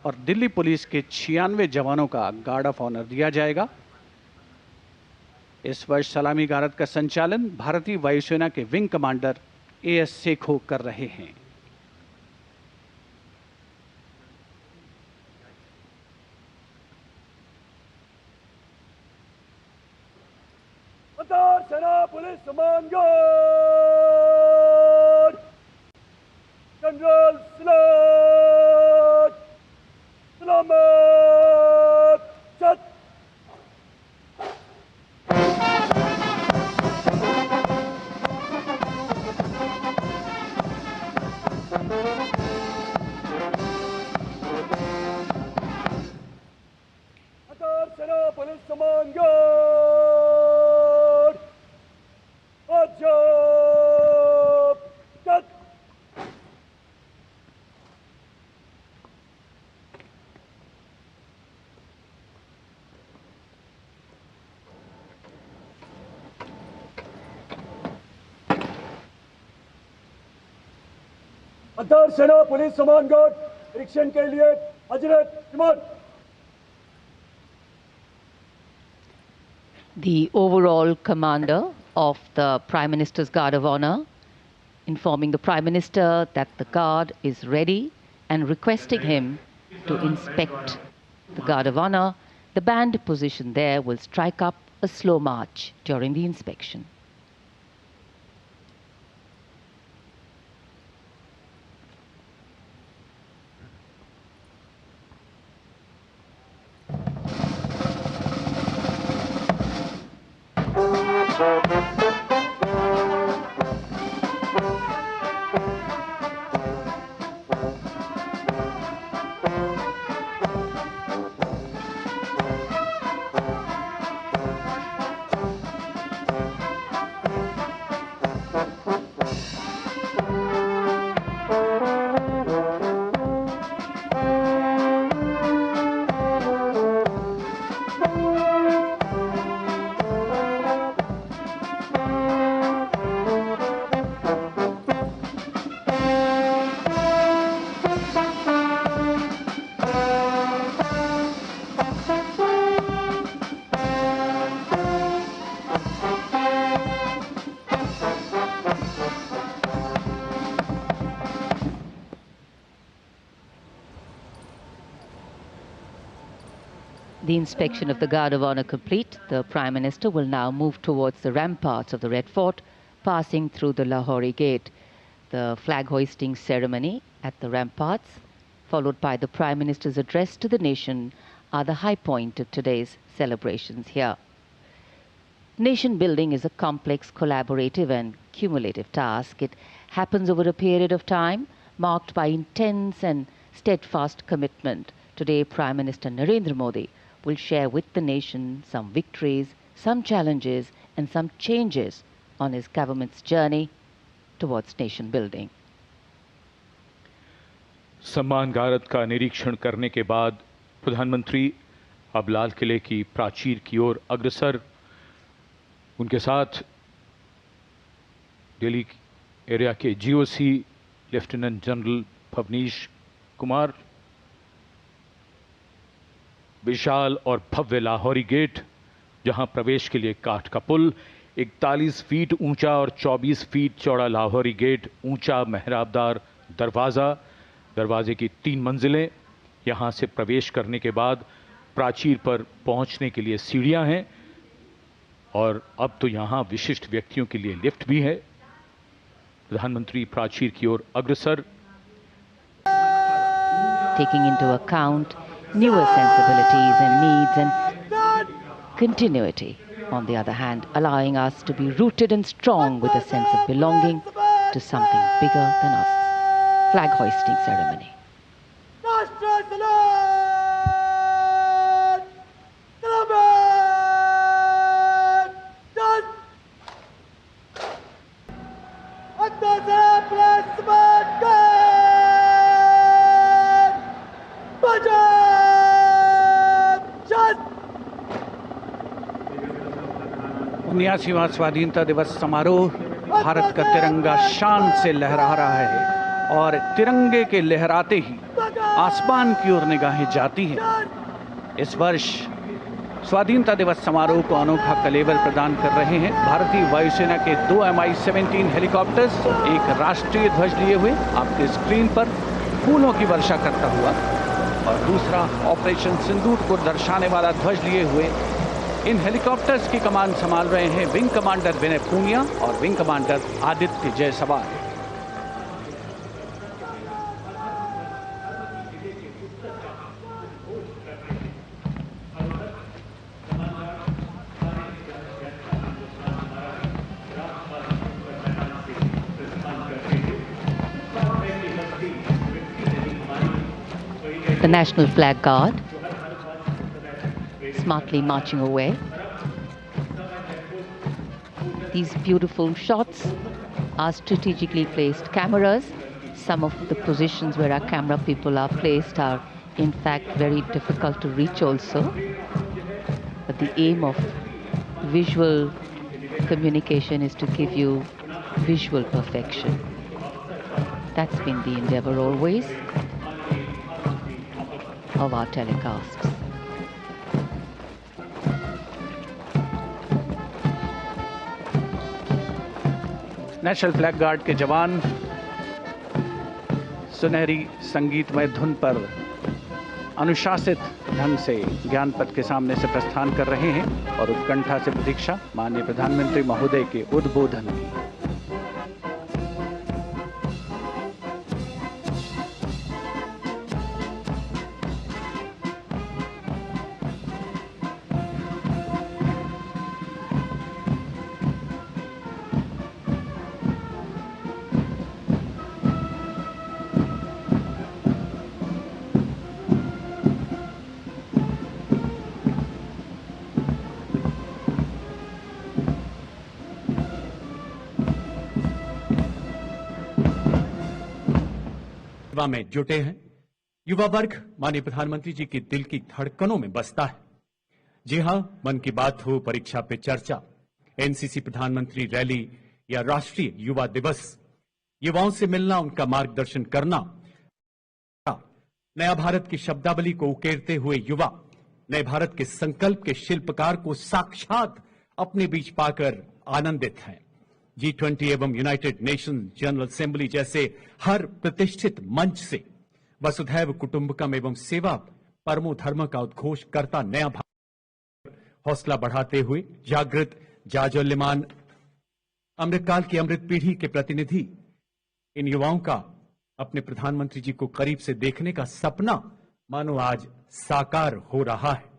और दिल्ली पुलिस के 96 जवानों का गार्ड ऑफ ऑनर दिया जाएगा। इस वर्ष सलामी गारद का संचालन भारतीय वायुसेना के विंग कमांडर एएस सेखो कर रहे हैं। सेना पुलिस सम्मान गार्ड जनरल सलामत चत। सेना पुलिस सम्मान गार्ड अजब तक। अदर सेना पुलिस सम्मान गार्ड निरीक्षण के लिए हजरत इमाम। The overall commander of the Prime Minister's Guard of Honor informing the Prime Minister that the guard is ready and requesting him to inspect the Guard of Honor. The band positioned there will strike up a slow march during the inspection. The inspection of the Guard of Honor complete, the Prime Minister will now move towards the ramparts of the Red Fort, passing through the Lahori Gate. The flag hoisting ceremony at the ramparts, followed by the Prime Minister's address to the nation, are the high point of today's celebrations here. Nation building is a complex, collaborative and cumulative task. It happens over a period of time marked by intense and steadfast commitment. Today, Prime Minister Narendra Modi will share with the nation some victories, some challenges and some changes on his government's journey towards nation building. सम्मान गारद का निरीक्षण करने के बाद प्रधानमंत्री अब लाल किले की प्राचीर की ओर अग्रसर। उनके साथ दिल्ली एरिया के GOC lieutenant general Bhavnish Kumar. विशाल और भव्य लाहौरी गेट, जहां प्रवेश के लिए काठ का पुल, 41 फीट ऊंचा और 24 फीट चौड़ा लाहौरी गेट, ऊंचा मेहराबदार दरवाज़ा, दरवाजे की 3 मंजिलें। यहां से प्रवेश करने के बाद प्राचीर पर पहुंचने के लिए सीढ़ियां हैं और अब तो यहां विशिष्ट व्यक्तियों के लिए लिफ्ट भी है। प्रधानमंत्री प्राचीर की ओर अग्रसर। Taking into account newer sensibilities and needs and continuity, on the other hand, allowing us to be rooted and strong with a sense of belonging to something bigger than us. Flag hoisting ceremony. उन्यासीवां स्वाधीनता दिवस समारोह, भारत का तिरंगा शान से लहरा रहा है और तिरंगे के लहराते ही आसमान की ओर निगाहें जाती हैं। इस वर्ष स्वाधीनता दिवस समारोह को अनोखा कलेवर प्रदान कर रहे हैं भारतीय वायुसेना के 2 Mi-17 हेलीकॉप्टर्स, एक राष्ट्रीय ध्वज लिए हुए आपके स्क्रीन पर फूलों की वर्षा करता हुआ, और दूसरा ऑपरेशन सिंदूर को दर्शाने वाला ध्वज लिए हुए। इन हेलीकॉप्टर्स की कमान संभाल रहे हैं विंग कमांडर विनय पूनिया और wing commander Aditya Jaiswal. The National Flag Guard smartly marching away. These beautiful shots are strategically placed cameras. Some of the positions where our camera people are placed are in fact very difficult to reach also. But the aim of visual communication is to give you visual perfection. That's been the endeavor always of our telecasts. National flag guard के जवान सुनहरी संगीतमय धुन पर अनुशासित ढंग से ज्ञानपथ के सामने से प्रस्थान कर रहे हैं और उत्कंठा से प्रतीक्षा माननीय प्रधानमंत्री महोदय के उद्बोधन की। सेवा में जुटे हैं। युवा वर्ग माननीय प्रधानमंत्री जी की दिल की धड़कनों में बसता है। जी हां, मन की बात हो, परीक्षा पे चर्चा, एनसीसी प्रधानमंत्री रैली या राष्ट्रीय युवा दिवस, युवाओं से मिलना, उनका मार्गदर्शन करना, नया भारत की शब्दावली को उकेरते हुए युवा नए भारत के संकल्प के शिल्पकार को साक्षात अपने बीच पाकर आनंदित हैं। G20 एवं यूनाइटेड नेशन जनरल असेंबली जैसे हर प्रतिष्ठित मंच से वसुधैव कुटुंबकम एवं सेवा परमो धर्म का उद्घोष करता नया भारत हौसला बढ़ाते हुए जागृत जाज्वल्यमान अमृतकाल की अमृत पीढ़ी के प्रतिनिधि इन युवाओं का अपने प्रधानमंत्री जी को करीब से देखने का सपना मानो आज साकार हो रहा है।